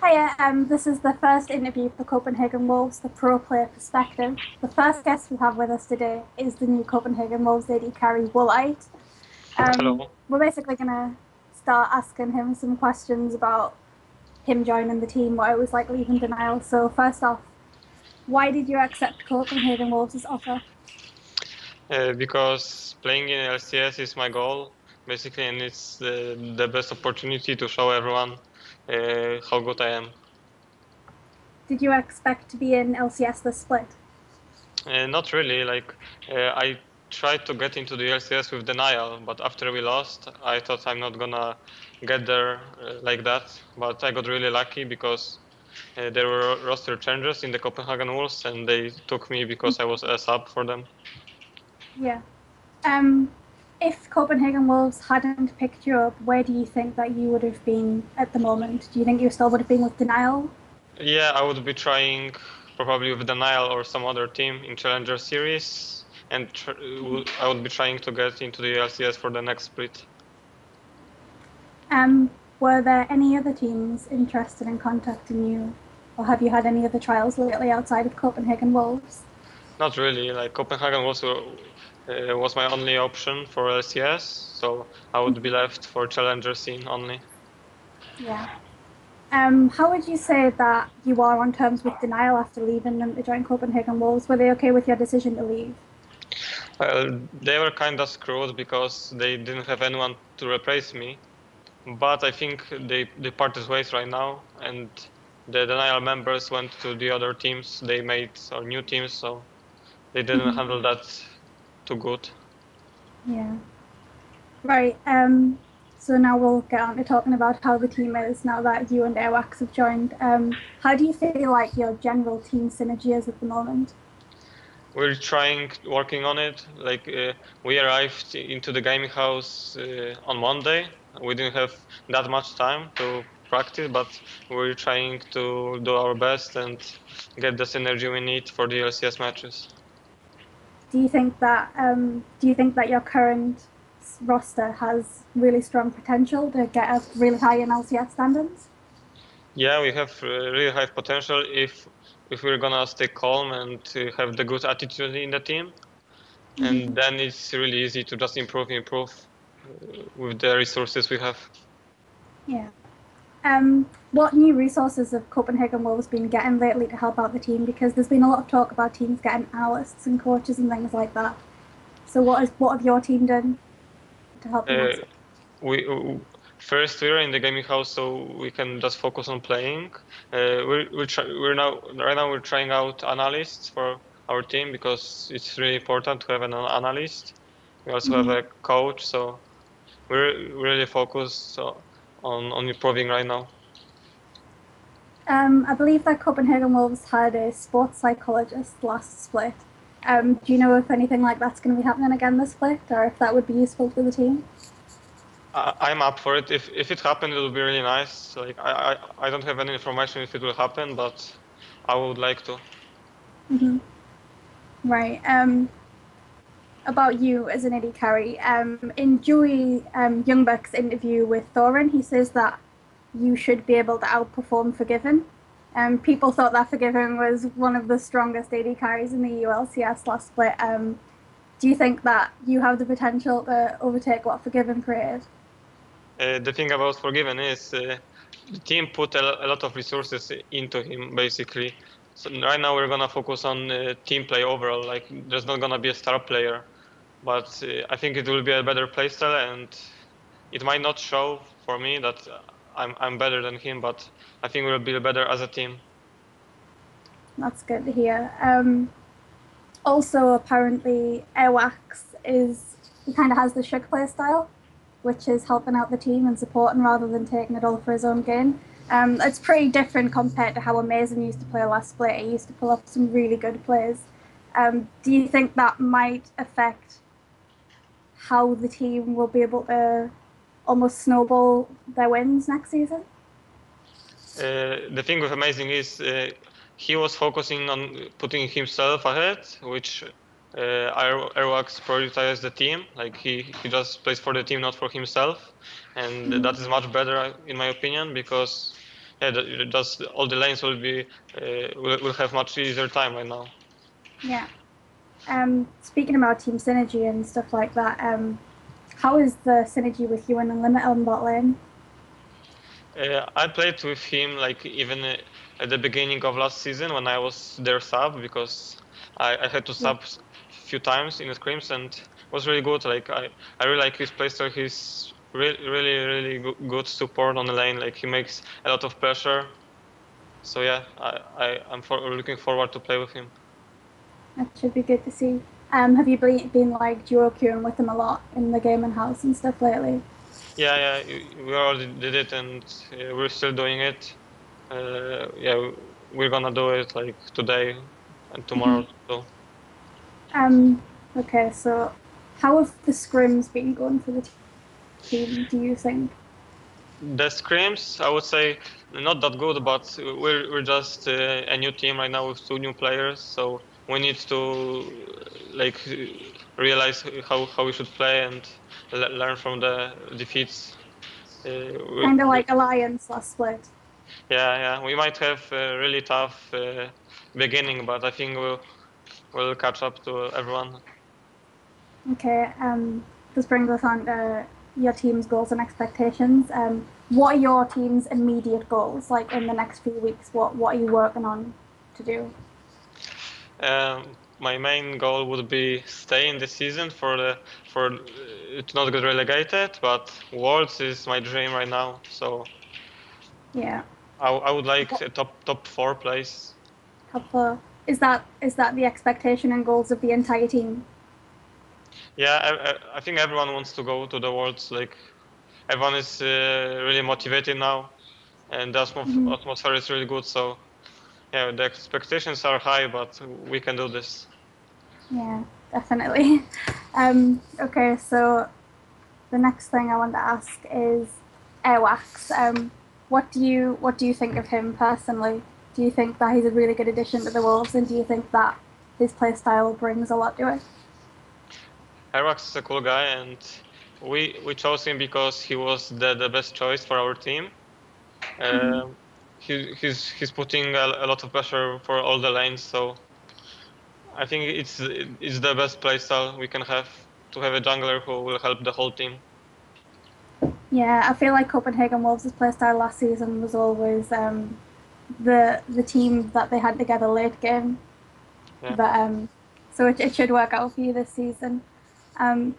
Hiya, this is the first interview for Copenhagen Wolves, the pro player perspective. The first guest we have with us today is the new Copenhagen Wolves AD carry, Woolite. Hello. We're basically going to start asking him some questions about him joining the team, what it was like leaving Denial. So first off, why did you accept Copenhagen Wolves' offer? Because playing in LCS is my goal, basically, and it's the best opportunity to show everyone how good I am. Did you expect to be in LCS this split? Not really. I tried to get into the LCS with Denial, but after we lost, I thought I'm not gonna get there like that. But I got really lucky because there were roster changes in the Copenhagen Wolves, and they took me because I was a sub for them. Yeah. Um, if Copenhagen Wolves hadn't picked you up, where do you think that you would have been at the moment? Do you think you still would have been with Denial? Yeah, I would be trying probably with Denial or some other team in Challenger Series, and I would be trying to get into the LCS for the next split. Were there any other teams interested in contacting you, or have you had any other trials lately outside of Copenhagen Wolves? Not really. Like Copenhagen was my only option for LCS, so I would be left for Challenger scene only. Yeah. How would you say that you are on terms with Denial after leaving them to join Copenhagen Wolves? Were they okay with your decision to leave? They were kind of screwed because they didn't have anyone to replace me, but I think they parted ways right now, and the Denial members went to the other teams. They made new teams, so they didn't handle that too good. Yeah. Right. So now we'll get on to talking about how the team is now that you and Airwax have joined. How do you feel like your general team synergy is at the moment? We're working on it. We arrived into the gaming house on Monday. We didn't have that much time to practice, but we're trying to do our best and get the synergy we need for the LCS matches. Do you think that your current roster has really strong potential to get us really high in LCS standings? Yeah, we have really high potential if we're gonna stay calm and have the good attitude in the team, and then it's really easy to just improve with the resources we have. Yeah. What new resources have Copenhagen Wolves been getting lately to help out the team? Because there's been a lot of talk about teams getting analysts and coaches and things like that. So what have your team done to help you Uh, out? we First we're in the gaming house, so we can just focus on playing. We're now right now we're trying out analysts for our team because it's really important to have an analyst. We also have a coach, so we're really focused on improving right now. I believe that Copenhagen Wolves had a sports psychologist last split. Do you know if anything like that's going to be happening again this split, or if that would be useful for the team? I'm up for it. If it happened, it would be really nice. I don't have any information if it will happen, but I would like to. Right. About you as an Eddie carry, in Joey Youngbuck's interview with Thorin, he says that you should be able to outperform Forgiven. People thought that Forgiven was one of the strongest AD carries in the ULCS last split. Do you think that you have the potential to overtake what Forgiven created? The thing about Forgiven is the team put a lot of resources into him, basically. So right now we're gonna focus on team play overall. Like there's not gonna be a star player, but I think it will be a better playstyle, and it might not show for me that I'm better than him, but I think we'll be better as a team. That's good to hear. Also, apparently, Airwax is he kind of has the Shug play style, which is helping out the team and supporting rather than taking it all for his own gain. It's pretty different compared to how Amazing used to play last split. He used to pull up some really good plays. Do you think that might affect how the team will be able to almost snowball their wins next season? The thing with Amazing is he was focusing on putting himself ahead, which Airwax prioritizes the team. Like he just plays for the team, not for himself, and that is much better in my opinion because yeah, just all the lanes will be will have much easier time right now. Yeah. Speaking about team synergy and stuff like that, how is the synergy with you and Unlimited on bot lane? I played with him like even at the beginning of last season when I was their sub, because I had to sub a few times in the scrims and was really good. Like I really like his playstyle. He's really good support on the lane. Like he makes a lot of pressure. So yeah, I'm looking forward to play with him. That should be good to see. Have you been like duo queuing with him a lot in the gaming house and stuff lately? Yeah, we already did it and we're still doing it. Yeah, we're gonna do it like today and tomorrow. So. Okay, so how have the scrims been going for the team, do you think? The scrims, I would say, not that good, but we're just a new team right now with 2 new players, so we need to like realize how we should play and learn from the defeats. Kind of like Alliance last split. Yeah, we might have a really tough beginning, but I think we'll catch up to everyone. Okay, this brings us on to your team's goals and expectations. What are your team's immediate goals, like in the next few weeks? What are you working on to do? My main goal would be stay in the season for to not get relegated, but Worlds is my dream right now. So Yeah, I would like a top 4 place. top four. Is that the expectation and goals of the entire team? Yeah, I think everyone wants to go to the Worlds. Like everyone is really motivated now, and the atmosphere is really good. So yeah, the expectations are high, but we can do this. Yeah, definitely. Okay, so the next thing I want to ask is Airwax. What do you think of him personally? Do you think that he's a really good addition to the Wolves, and do you think that his play style brings a lot to it? Herwax is a cool guy, and we chose him because he was the best choice for our team. He's putting a lot of pressure for all the lanes, so I think it's the best playstyle we can have, to have a jungler who will help the whole team. Yeah, I feel like Copenhagen Wolves' play style last season was always the team that they had together late game. Yeah. But so it should work out for you this season. Um,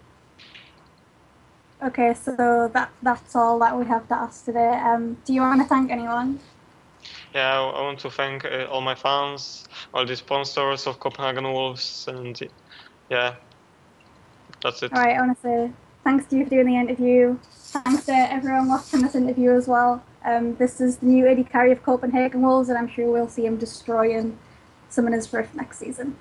okay, so that's all that we have to ask today. Do you want to thank anyone? Yeah, I want to thank all my fans, all the sponsors of Copenhagen Wolves, and yeah, that's it. All right, I want to say thanks to you for doing the interview. Thanks to everyone watching this interview as well. This is the new AD carry of Copenhagen Wolves, and I'm sure we'll see him destroying Summoners Rift next season.